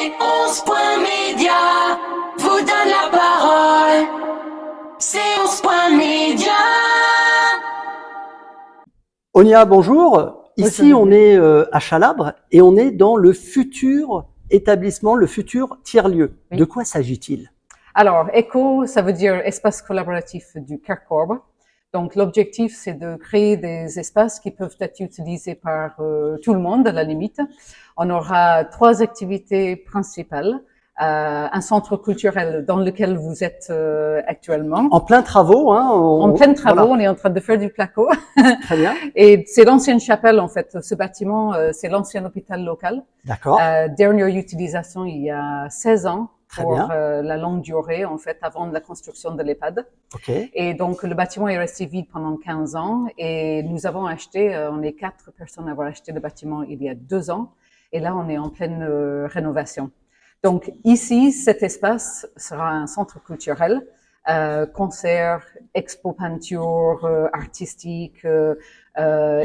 C'est 11.media vous donne la parole. C'est 11.media. Onia, bonjour. Ici, on est à Chalabre et on est dans le futur établissement, le futur tiers-lieu. Oui. De quoi s'agit-il? Alors, ECO, ça veut dire espace collaboratif du Carcourbe. Donc, l'objectif, c'est de créer des espaces qui peuvent être utilisés par tout le monde, à la limite. On aura 3 activités principales. Un centre culturel dans lequel vous êtes actuellement. En plein travaux, hein. En plein travaux, voilà. on est en train de faire du placo. Très bien. Et c'est l'ancienne chapelle, en fait. Ce bâtiment, c'est l'ancien hôpital local. D'accord. Dernière utilisation il y a 16 ans. Très pour bien. la longue durée, en fait, avant la construction de l'EHPAD. Ok. Et donc, le bâtiment est resté vide pendant 15 ans et nous avons acheté, on est 4 personnes à avoir acheté le bâtiment il y a 2 ans et là, on est en pleine rénovation. Donc, ici, cet espace sera un centre culturel, concerts, expo peinture, artistique,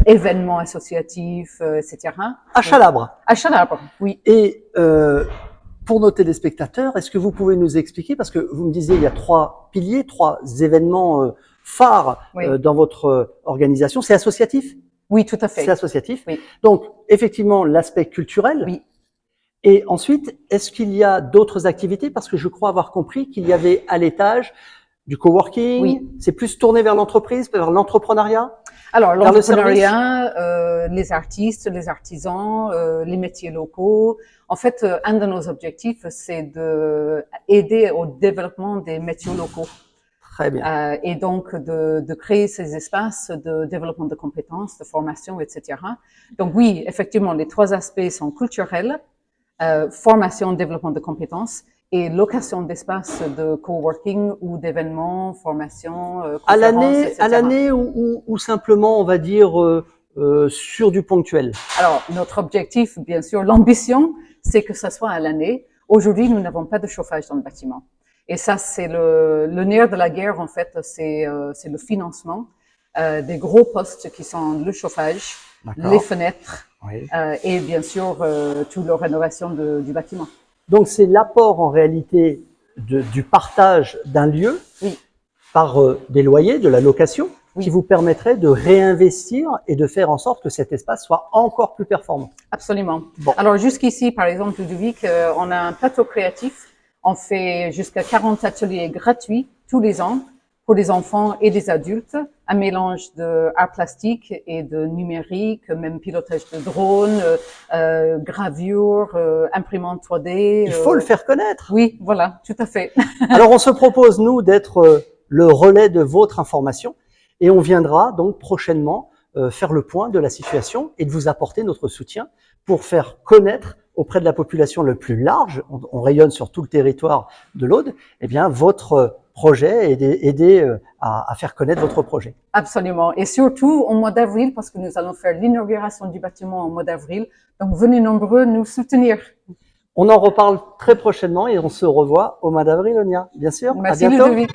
événements associatifs, etc. À Chalabre. À Chalabre, oui. Et pour nos téléspectateurs, est-ce que vous pouvez nous expliquer, parce que vous me disiez il y a 3 piliers, 3 événements phares Oui. dans votre organisation. C'est associatif? Oui, tout à fait. C'est associatif. Oui. Donc, effectivement, l'aspect culturel. Oui. Et ensuite, est-ce qu'il y a d'autres activités? Parce que je crois avoir compris qu'il y avait à l'étage du coworking. Oui. C'est plus tourné vers l'entreprise, vers l'entrepreneuriat? Alors, Vers le l'entrepreneuriat, les artistes, les artisans, les métiers locaux. En fait, un de nos objectifs, c'est de aider au développement des métiers locaux. Très bien. Et donc, de créer ces espaces de développement de compétences, de formation, etc. Donc oui, effectivement, les 3 aspects sont culturels, formation, développement de compétences et location d'espaces de coworking ou d'événements, formation, À conférences, etc. l'année ou simplement, on va dire, sur du ponctuel? Alors, notre objectif, bien sûr, l'ambition, c'est que ça soit à l'année. Aujourd'hui, nous n'avons pas de chauffage dans le bâtiment. Et ça, c'est le nerf de la guerre, en fait, c'est le financement des gros postes qui sont le chauffage, les fenêtres Oui. et bien sûr toute la rénovation du bâtiment. Donc, c'est l'apport en réalité du partage d'un lieu Oui. par des loyers, de la location, Oui. qui vous permettrait de réinvestir et de faire en sorte que cet espace soit encore plus performant. Absolument. Bon. Alors, jusqu'ici, par exemple, Ludovic, on a un plateau créatif. On fait jusqu'à 40 ateliers gratuits tous les ans pour les enfants et les adultes. Un mélange de art plastique et de numérique, même pilotage de drones, gravure, imprimante 3D. Il faut le faire connaître. Oui, voilà, tout à fait. Alors, on se propose, nous, d'être le relais de votre information et on viendra donc prochainement faire le point de la situation et de vous apporter notre soutien pour faire connaître auprès de la population le plus large, on rayonne sur tout le territoire de l'Aude, eh bien, votre projet et aider à faire connaître votre projet. Absolument. Et surtout au mois d'avril, parce que nous allons faire l'inauguration du bâtiment au mois d'avril. Donc, venez nombreux nous soutenir. On en reparle très prochainement et on se revoit au mois d'avril, Onia. Bien sûr. Merci à bientôt. Ludovic.